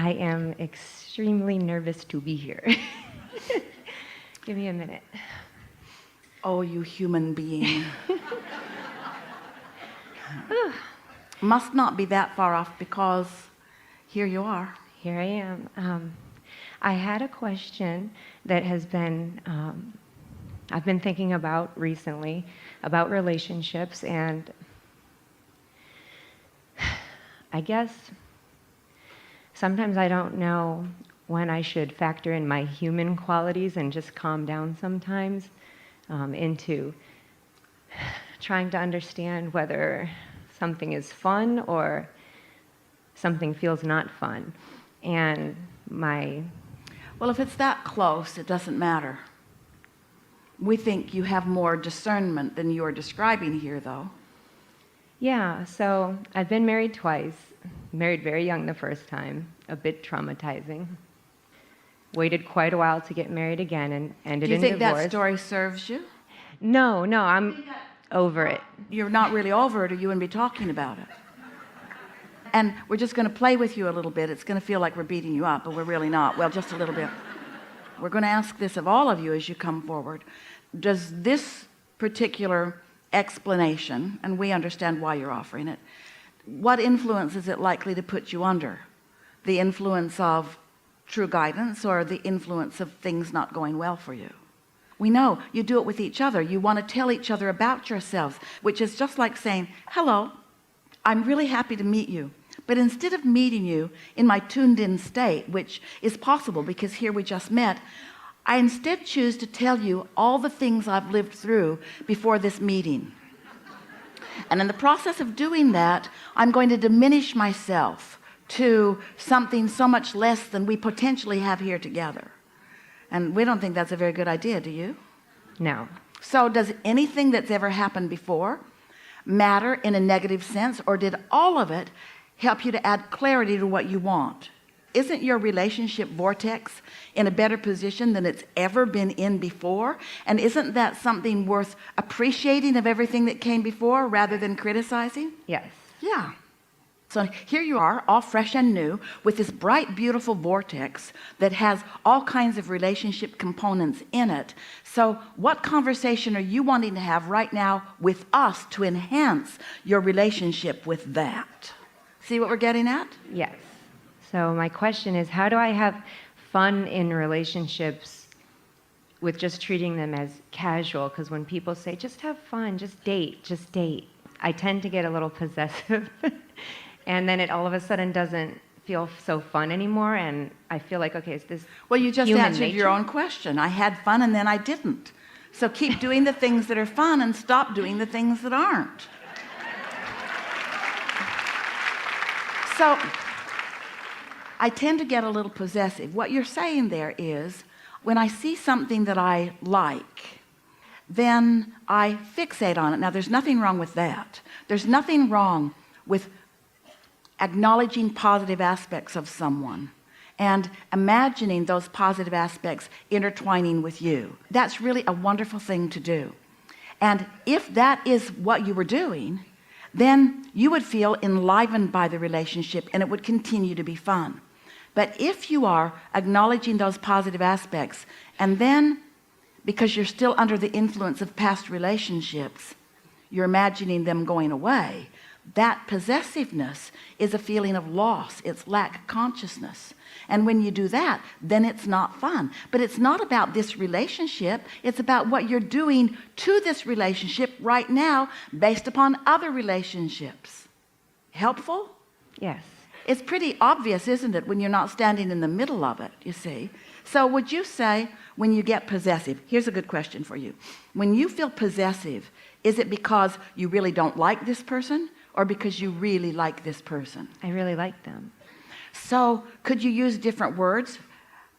I am extremely nervous to be here. Give me a minute. Oh, you human being. Must not be that far off because here you are. Here I am. I had a question that has been, I've been thinking about recently, about relationships, and I guess sometimes I don't know when I should factor in my human qualities and just calm down sometimes into trying to understand whether something is fun or something feels not fun. And well, if it's that close, it doesn't matter. We think you have more discernment than you're describing here, though. Yeah, so I've been married twice. Married very young the first time, a bit traumatizing. Waited quite a while to get married again and ended in divorce. Do you think that story serves you? No, I'm over it. You're not really over it, or you wouldn't be talking about it. And we're just going to play with you a little bit. It's going to feel like we're beating you up, but we're really not. Well, just a little bit. We're going to ask this of all of you as you come forward. Does this particular explanation, and we understand why you're offering it, what influence is it likely to put you under? The influence of true guidance or the influence of things not going well for you? We know you do it with each other. You want to tell each other about yourselves, which is just like saying, hello, I'm really happy to meet you. But instead of meeting you in my tuned in state, which is possible because here we just met, I instead choose to tell you all the things I've lived through before this meeting. And in the process of doing that, I'm going to diminish myself to something so much less than we potentially have here together. And we don't think that's a very good idea, do you? No. So does anything that's ever happened before matter in a negative sense, or did all of it help you to add clarity to what you want? Isn't your relationship vortex in a better position than it's ever been in before? And isn't that something worth appreciating of everything that came before rather than criticizing? Yes. Yeah. So here you are, all fresh and new, with this bright, beautiful vortex that has all kinds of relationship components in it. So what conversation are you wanting to have right now with us to enhance your relationship with that? See what we're getting at? Yes. So my question is, how do I have fun in relationships with just treating them as casual? Because when people say, just have fun, just date, I tend to get a little possessive. And then it all of a sudden doesn't feel so fun anymore. And I feel like, okay, is this well, you just human answered nature? your own question. I had fun and then I didn't. So keep doing the things that are fun and stop doing the things that aren't. So I tend to get a little possessive. What you're saying there is, when I see something that I like, then I fixate on it. Now, there's nothing wrong with that. There's nothing wrong with acknowledging positive aspects of someone and imagining those positive aspects intertwining with you. That's really a wonderful thing to do. And if that is what you were doing, then you would feel enlivened by the relationship and it would continue to be fun. But if you are acknowledging those positive aspects and then, because you're still under the influence of past relationships, you're imagining them going away, that possessiveness is a feeling of loss. It's lack consciousness. And when you do that, then it's not fun. But it's not about this relationship. It's about what you're doing to this relationship right now based upon other relationships. Helpful? Yes. It's pretty obvious, isn't it, when you're not standing in the middle of it, you see? So would you say when you get possessive, here's a good question for you. When you feel possessive, is it because you really don't like this person or because you really like this person? I really like them. So could you use different words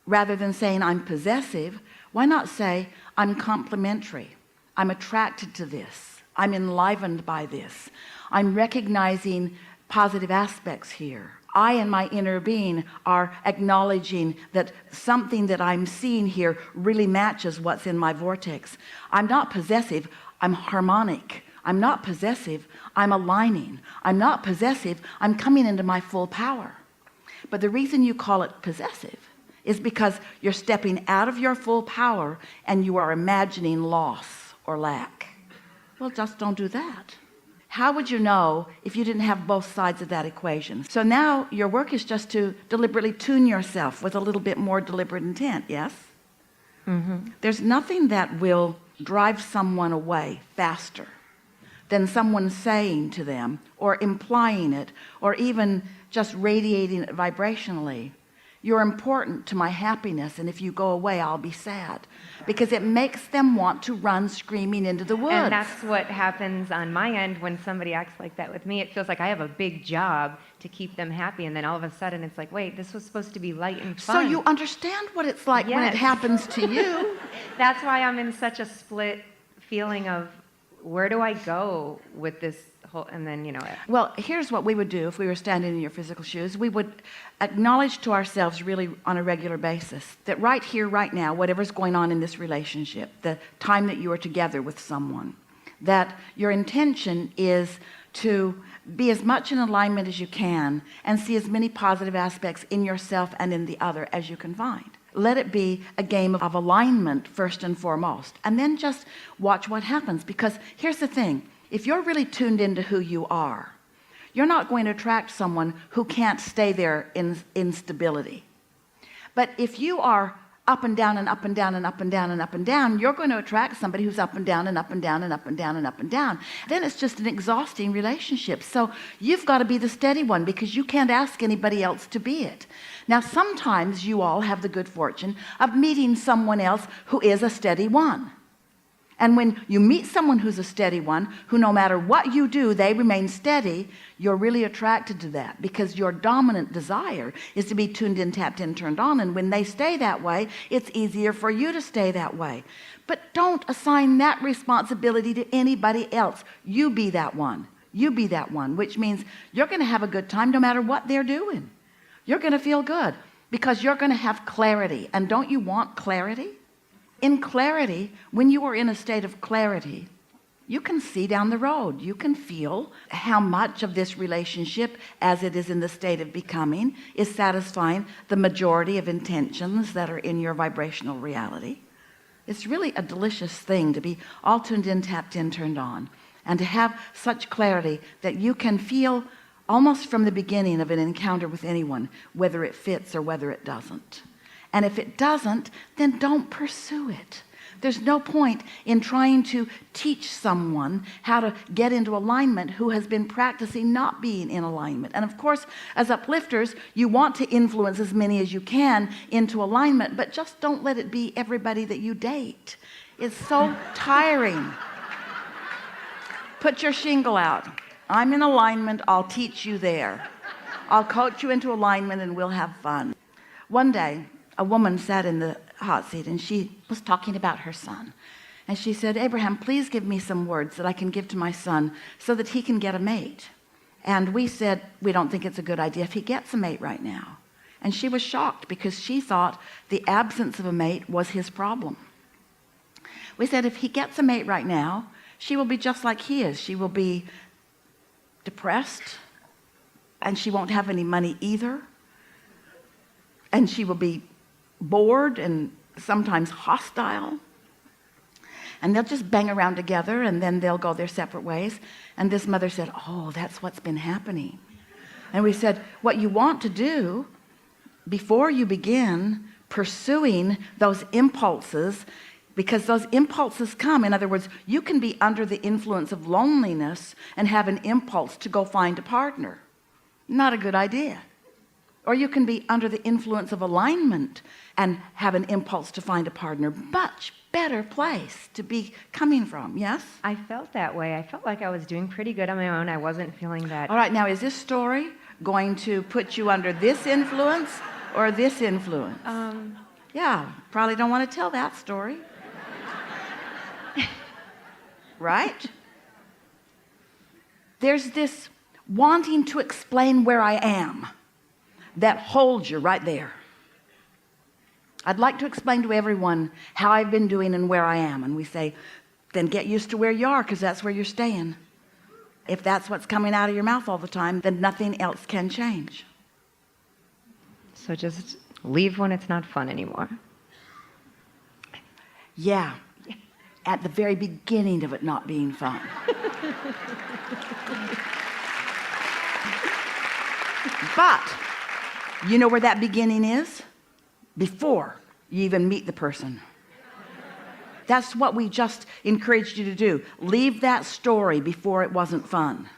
rather than saying I'm possessive? Why not say I'm complimentary? I'm attracted to this. I'm enlivened by this. I'm recognizing positive aspects here. I and my inner being are acknowledging that something that I'm seeing here really matches what's in my vortex. I'm not possessive, I'm harmonic. I'm not possessive, I'm aligning. I'm not possessive, I'm coming into my full power. But the reason you call it possessive is because you're stepping out of your full power and you are imagining loss or lack. Well, just don't do that. How would you know if you didn't have both sides of that equation? So now your work is just to deliberately tune yourself with a little bit more deliberate intent, yes? There's nothing that will drive someone away faster than someone saying to them or implying it or even just radiating it vibrationally, you're important to my happiness, and if you go away I'll be sad, because it makes them want to run screaming into the woods. And that's what happens on my end when somebody acts like that with me. It feels like I have a big job to keep them happy, and then all of a sudden it's like, wait, this was supposed to be light and fun. So you understand what it's like when it happens to you. That's why I'm in such a split feeling of where do I go with this whole, and then, Well, here's what we would do if we were standing in your physical shoes. We would acknowledge to ourselves really on a regular basis that right here, right now, whatever's going on in this relationship, the time that you are together with someone, that your intention is to be as much in alignment as you can and see as many positive aspects in yourself and in the other as you can find. Let it be a game of alignment first and foremost, and then just watch what happens. Because here's the thing, if you're really tuned into who you are, you're not going to attract someone who can't stay there in instability. But if you are up and down and up and down and up and down and up and down, you're going to attract somebody who's up and down and up and down and up and down and up and down. Then it's just an exhausting relationship. So you've got to be the steady one, because you can't ask anybody else to be it. Now, sometimes you all have the good fortune of meeting someone else who is a steady one. And when you meet someone who's a steady one, who no matter what you do, they remain steady, you're really attracted to that, because your dominant desire is to be tuned in, tapped in, turned on. And when they stay that way, it's easier for you to stay that way. But don't assign that responsibility to anybody else. You be that one. You be that one, which means you're going to have a good time no matter what they're doing. You're going to feel good because you're going to have clarity. And don't you want clarity? In clarity, when you are in a state of clarity, you can see down the road. You can feel how much of this relationship, as it is in the state of becoming, is satisfying the majority of intentions that are in your vibrational reality. It's really a delicious thing to be all tuned in, tapped in, turned on, and to have such clarity that you can feel almost from the beginning of an encounter with anyone, whether it fits or whether it doesn't. And if it doesn't, then don't pursue it. There's no point in trying to teach someone how to get into alignment who has been practicing not being in alignment. And of course, as uplifters, you want to influence as many as you can into alignment, but just don't let it be everybody that you date. It's so tiring. Put your shingle out. I'm in alignment, I'll teach you there. I'll coach you into alignment and we'll have fun. One day, a woman sat in the hot seat and she was talking about her son. And she said, Abraham, please give me some words that I can give to my son so that he can get a mate. And we said, we don't think it's a good idea if he gets a mate right now. And she was shocked because she thought the absence of a mate was his problem. We said, if he gets a mate right now, she will be just like he is. She will be depressed, and she won't have any money either. And she will be bored and sometimes hostile, and they'll just bang around together and then they'll go their separate ways. And this mother said, oh, that's what's been happening. And we said, what you want to do before you begin pursuing those impulses, because those impulses come, in other words, you can be under the influence of loneliness and have an impulse to go find a partner. Not a good idea. Or you can be under the influence of alignment and have an impulse to find a partner. Much better place to be coming from, yes? I felt that way. I felt like I was doing pretty good on my own. I wasn't feeling that. All right, now is this story going to put you under this influence or this influence? Yeah, probably don't want to tell that story. Right? There's this wanting to explain where I am that holds you right there. I'd like to explain to everyone how I've been doing and where I am. And we say, then get used to where you are, because that's where you're staying. If that's what's coming out of your mouth all the time, then nothing else can change. So just leave when it's not fun anymore. Yeah, at the very beginning of it not being fun. But you know where that beginning is? Before you even meet the person. That's what we just encouraged you to do. Leave that story before it wasn't fun.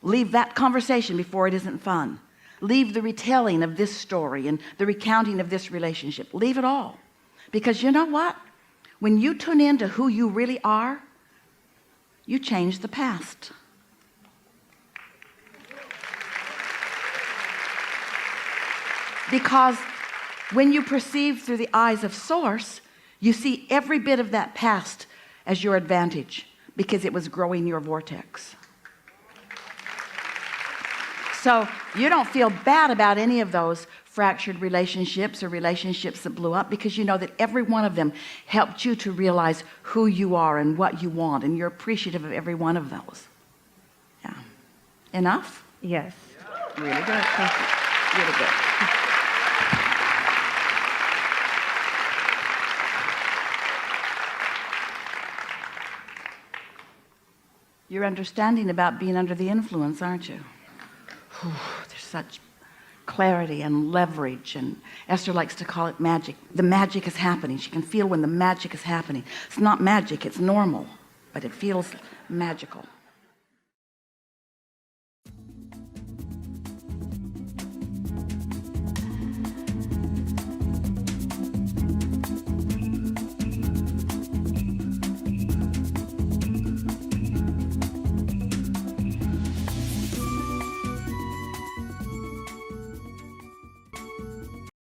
Leave that conversation before it isn't fun. Leave the retelling of this story and the recounting of this relationship. Leave it all. Because you know what? When you tune into who you really are, you change the past. Because when you perceive through the eyes of Source, you see every bit of that past as your advantage, because it was growing your vortex. So you don't feel bad about any of those fractured relationships or relationships that blew up, because you know that every one of them helped you to realize who you are and what you want, and you're appreciative of every one of those. Yeah. Enough? Yes. Really good. Thank you. Really good. You're understanding about being under the influence, aren't you? Whew, there's such clarity and leverage, and Esther likes to call it magic. The magic is happening. She can feel when the magic is happening. It's not magic, it's normal, but it feels magical.